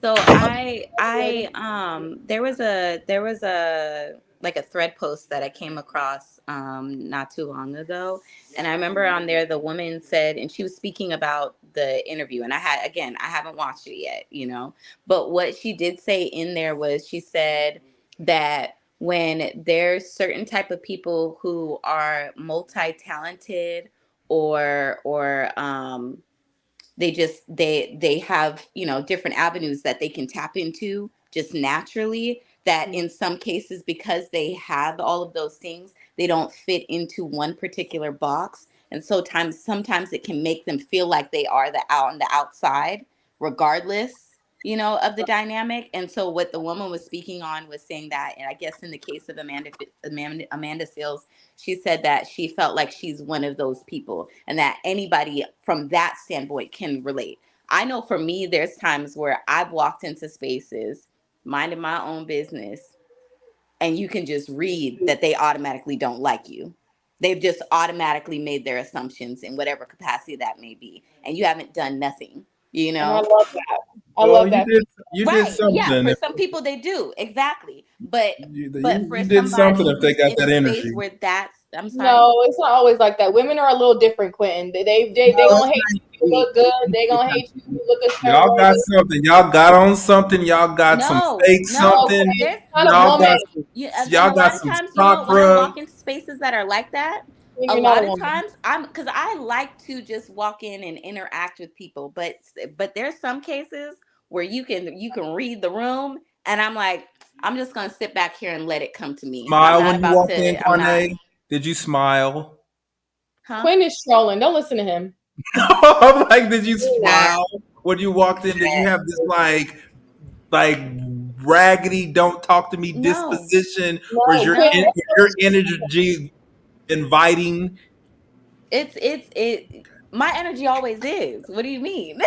So there was a like a thread post that I came across not too long ago, and I remember on there the woman said, and she was speaking about the interview, and I haven't watched it yet, but what she did say in there was she said that when there's certain type of people who are multi-talented or they have different avenues that they can tap into just naturally, that in some cases, because they have all of those things, they don't fit into one particular box, and sometimes it can make them feel like they are the out on the outside regardless, of the dynamic. And so what the woman was speaking on was saying that, and I guess in the case of Amanda Seals, she said that she felt like she's one of those people and that anybody from that standpoint can relate. I know for me, there's times where I've walked into spaces, minding my own business, and you can just read that they automatically don't like you. They've just automatically made their assumptions in whatever capacity that may be. And you haven't done nothing, And I love that. I Well, love that. you did Right. Yeah. something. For some people they do. Exactly. But for You did something somebody if they who's got in that a space energy. where I'm sorry. No, it's not always like that. Women are a little different, Quentin. They No, gonna it's hate you not if you easy. look good. They gonna hate you if you look a certain Y'all way. got something. Y'all got on something. Y'all got some No, fake no. No, something. Quentin, There's you're not a Y'all woman. got some. and Y'all a lot got of some times, when I chakra. walk in spaces that are like that, a You're not a lot of woman. times because I like to just walk in and interact with people, but there's some cases where you can read the room, and I'm like, I'm just gonna sit back here and let it come to me. I'm Smile not when you about walked in, to. I'm not. Cornet. Did you smile? Huh? Quentin is trolling. Don't listen to him. I'm like, did you You're not. smile when you walked in? Did you have this like raggedy, don't talk to me No, disposition? Or is No, your Quentin. no. your energy inviting? It my energy always is. What do you mean?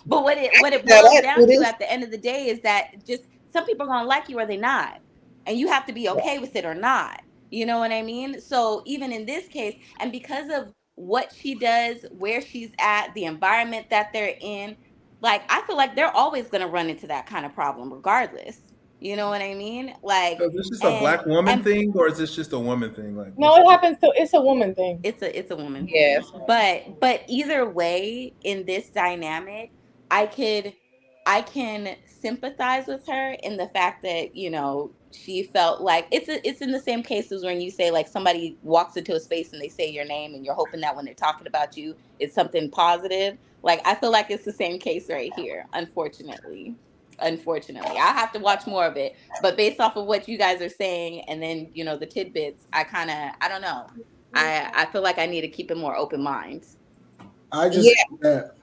But what it Now boils that down it to is. at the end of the day is that just some people are gonna like you or they not, and you have to be okay with it or not. You know what I mean? So even in this case, and because of what she does, where she's at, the environment that they're in, like I feel like they're always gonna run into that kind of problem regardless. You know what I mean? So Like, is this just a and black woman and thing, or is this just a woman thing? Like, No, what's it happens to. It's a woman thing. it's a woman Yeah. thing, but either way in this dynamic, i could I can sympathize with her in the fact that she felt like it's in the same cases when you say like somebody walks into a space and they say your name and you're hoping that when they're talking about you it's something positive. Like I feel like it's the same case right here, unfortunately. I'll have to watch more of it, but based off of what you guys are saying and then the tidbits, I don't know. I feel like I need to keep a more open mind. I just Yeah. hate that.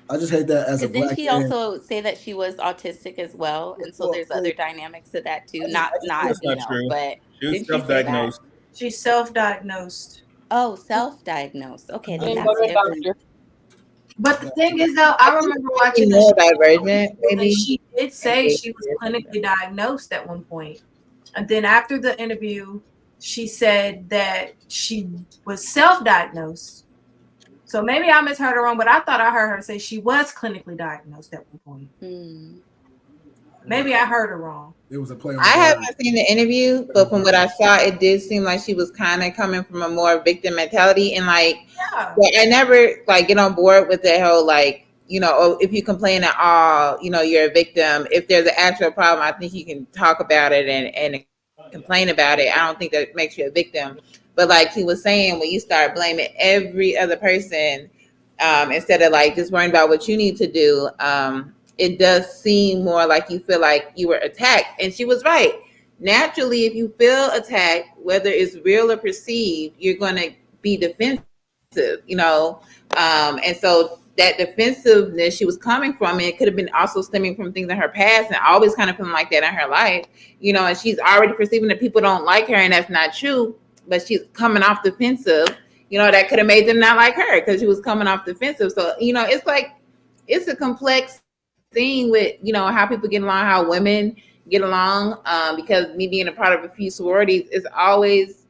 I just hate that as a Because didn't black she man. also say that she was autistic as well? And so Well, there's other dynamics to that too. I just feel Not, that's not true. but She was didn't she say that? self-diagnosed. She's self-diagnosed. Oh, self-diagnosed. Okay, I then Then just go that's to a feel different. doctor. But the that thing is, though, I I think remember it might be watching the neurodivergent, show, and maybe. she did say Maybe. she was clinically diagnosed at one point. And then after the interview, she said that she was self-diagnosed. So maybe I misheard her wrong, but I thought I heard her say she was clinically diagnosed at one point. Hmm. Maybe I heard her wrong. it was a play I on words. haven't seen the interview, but from what I saw, it did seem like she was kind of coming from a more victim mentality, and like, Yeah. but I never like get on board with the whole like, oh, if you complain at all, you're a victim. If there's an actual problem, I think you can talk about it and complain about it. I don't think that makes you a victim. But like he was saying, when you start blaming every other person, instead of like just worrying about what you need to do, it does seem more like you feel like you were attacked. And she was right. Naturally, if you feel attacked, whether it's real or perceived, you're going to be defensive. And so that defensiveness she was coming from, it could have been also stemming from things in her past and always kind of feeling like that in her life, and she's already perceiving that people don't like her, and that's not true, but she's coming off defensive. That could have made them not like her because she was coming off defensive. So, it's like, it's a complex thing with, how people get along, how women get along, because me being a part of a few sororities is always,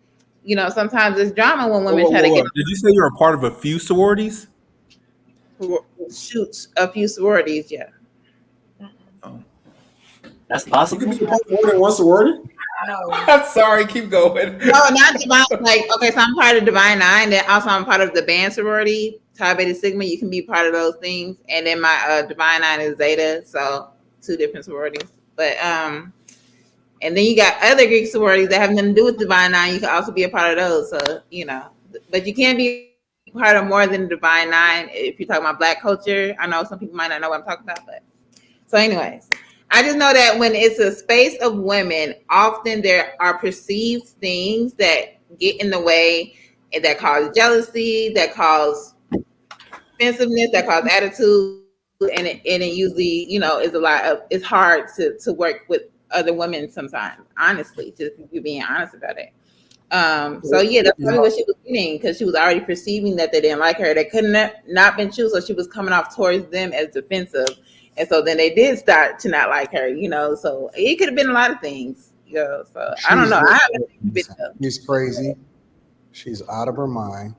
sometimes it's drama when Whoa, women whoa, try to whoa, get whoa. Did you say you're a part of a few sororities? shoots a few sororities. Yeah. That's You possible. can be a part of more than one sorority. No. I'm sorry, keep going. No, not divine. Like, okay, so I'm part of Divine Nine. Then also I'm part of the band sorority, Psi Beta Sigma. You can be part of those things. And then my Divine Nine is Zeta, so 2 different sororities. But and then you got other Greek sororities that have nothing to do with Divine Nine. You can also be a part of those. So but you can't be part of more than Divine Nine if you're talking about Black culture. I know some people might not know what I'm talking about, but so anyways. I just know that when it's a space of women, often there are perceived things that get in the way and that cause jealousy, that cause defensiveness, that cause attitude, and it usually, is a lot of, it's hard to work with other women sometimes, honestly, just being honest about it. So yeah, that's probably what she was getting, because she was already perceiving that they didn't like her. They couldn't not been true, so she was coming off towards them as defensive. And so then they did start to not like her, so it could have been a lot of things, so I don't know. I haven't seen the video. She's crazy. She's out of her mind.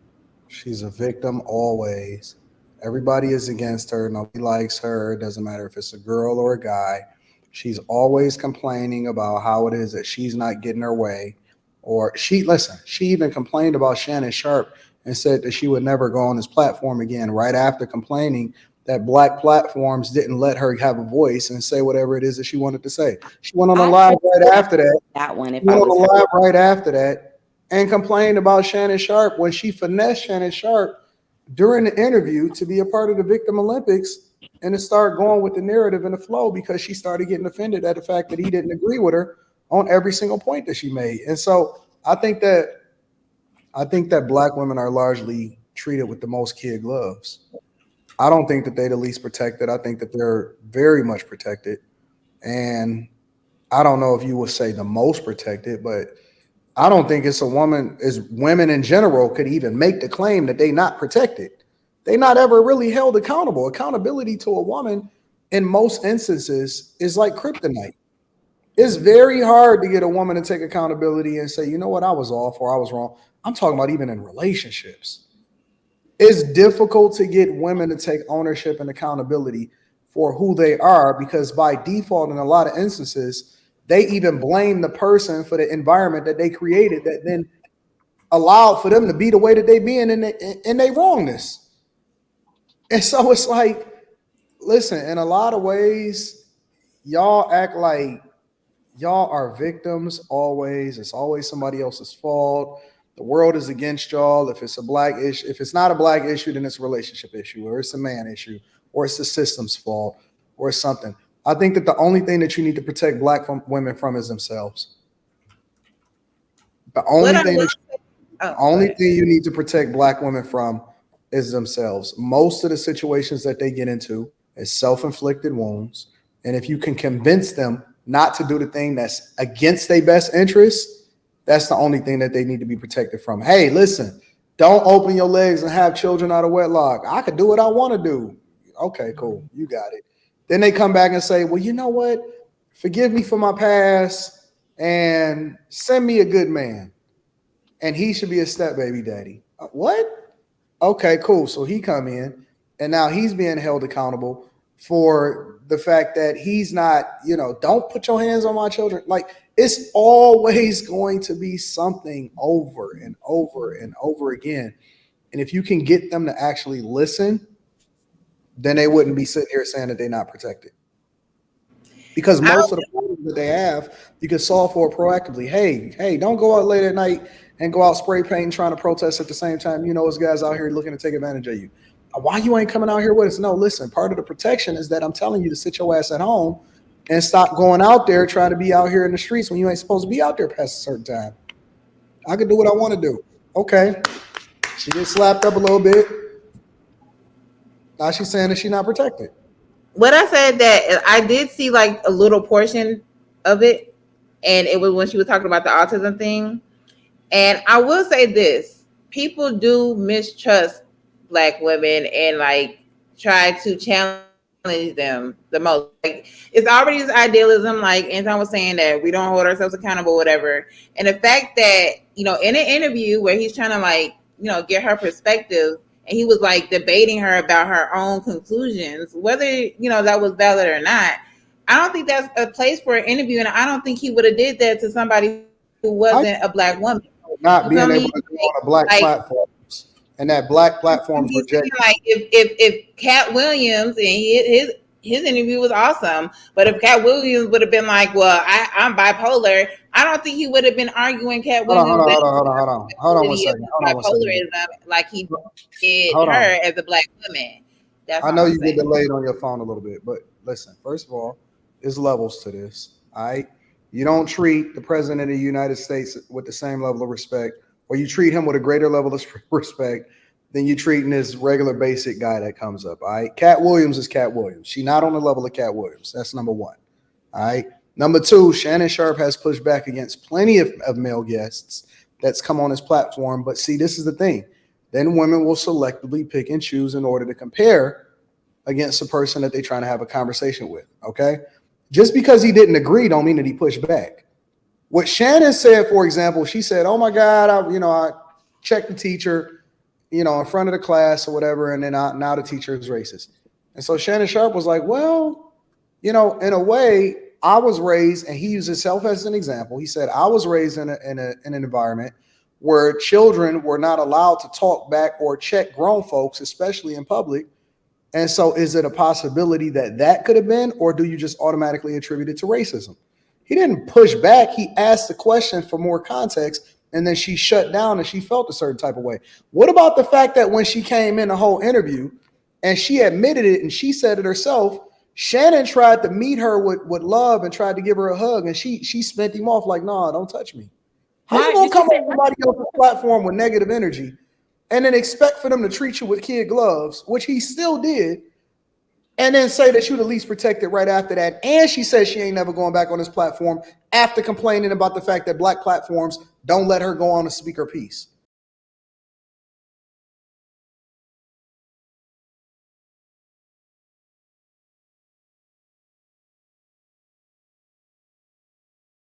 She's a victim always. Everybody is against her. Nobody likes her. It doesn't matter if it's a girl or a guy. She's always complaining about how it is that she's not getting her way. Or she even complained about Shannon Sharpe and said that she would never go on this platform again, right after complaining that Black platforms didn't let her have a voice and say whatever it is that she wanted to say. She went on a live right after that. That one, if She I went on was a live right after that and complained about Shannon Sharpe when she finessed Shannon Sharpe during the interview to be a part of the Victim Olympics and to start going with the narrative and the flow, because she started getting offended at the fact that he didn't agree with her on every single point that she made. And so I think that Black women are largely treated with the most kid gloves. I don't think that they're the least protected. I think that they're very much protected. And I don't know if you would say the most protected, but I don't think women in general could even make the claim that they're not protected. They're not ever really held accountable. Accountability to a woman in most instances is like kryptonite. It's very hard to get a woman to take accountability and say, you know what, I was off or I was wrong. I'm talking about even in relationships. It's difficult to get women to take ownership and accountability for who they are, because by default, in a lot of instances, they even blame the person for the environment that they created that then allowed for them to be the way that they be in their wrongness. And so it's like, listen, in a lot of ways, y'all act like y'all are victims always. It's always somebody else's fault. The world is against y'all. If it's a Black issue, if it's not a Black issue, then it's a relationship issue, or it's a man issue, or it's the system's fault, or something. I think that the only thing that you need to protect Black women from is themselves. The only thing you need to protect Black women from is themselves. Most of the situations that they get into is self-inflicted wounds. And if you can convince them not to do the thing that's against their best interest, that's the only thing that they need to be protected from. Hey, listen, don't open your legs and have children out of wedlock. I could do what I want to do. Okay, cool. You got it. Then they come back and say, well, you know what? Forgive me for my past and send me a good man. And he should be a step baby daddy. What? Okay, cool. So he come in and now he's being held accountable for the fact that he's not, don't put your hands on my children. Like, it's always going to be something over and over and over again. And if you can get them to actually listen, then they wouldn't be sitting here saying that they're not protected. Because most of the problems that they have, you can solve for proactively. Hey, don't go out late at night and go out spray painting trying to protest at the same time. There's guys out here looking to take advantage of you. Why you ain't coming out here with us? No, listen, part of the protection is that I'm telling you to sit your ass at home and stop going out there trying to be out here in the streets when you ain't supposed to be out there past a certain time. I can do what I want to do. Okay. She gets slapped up a little bit. Now she's saying that she's not protected. What I said that I did see like a little portion of it, and it was when she was talking about the autism thing. And I will say this, people do mistrust Black women and like try to challenge them the most. Like, it's already this idealism, like Anton was saying, that we don't hold ourselves accountable, whatever. And the fact that, in an interview where he's trying to get her perspective, and he was like debating her about her own conclusions, whether, that was valid or not. I don't think that's a place for an interview, and I don't think he would have did that to somebody who wasn't a black woman. Not You being feel able me? to go on a black Like, platforms, and that black platforms he's saying, reject. like if Cat Williams and his interview was awesome, but if Cat Williams would have been like, "Well, I'm bipolar," I don't think he would have been arguing Cat Hold on, Williams' hold on one second. Hold on one second. bipolarism like he did Hold her on. as a black woman. That's I all know I'm you saying. get delayed on your phone a little bit, but listen, first of all, there's levels to this. All right. You don't treat the president of the United States with the same level of respect, or you treat him with a greater level of respect than you treating this regular basic guy that comes up. All right. Cat Williams is Cat Williams. She's not on the level of Cat Williams. That's number one. All right. Number two, Shannon Sharpe has pushed back against plenty of male guests that's come on his platform. But see, this is the thing. Then women will selectively pick and choose in order to compare against the person that they're trying to have a conversation with. Okay. Just because he didn't agree don't mean that he pushed back. What Shannon said, for example, she said, "Oh my God, I checked the teacher, in front of the class or whatever, and then now the teacher is racist." And so Shannon Sharpe was like, "Well, in a way, I was raised," and he used himself as an example. He said, "I was raised in an environment where children were not allowed to talk back or check grown folks, especially in public. And so is it a possibility that could have been, or do you just automatically attribute it to racism?" He didn't push back. He asked the question for more context, and then she shut down and she felt a certain type of way. What about the fact that when she came in the whole interview and she admitted it and she said it herself, Shannon tried to meet her with love and tried to give her a hug, and she spent him off like, "Nah, don't touch me." How you gonna come on somebody else's platform with negative energy and then expect for them to treat you with kid gloves, which he still did, and then say that you're the least protected right after that? And she says she ain't never going back on this platform after complaining about the fact that black platforms don't let her go on and speak her piece.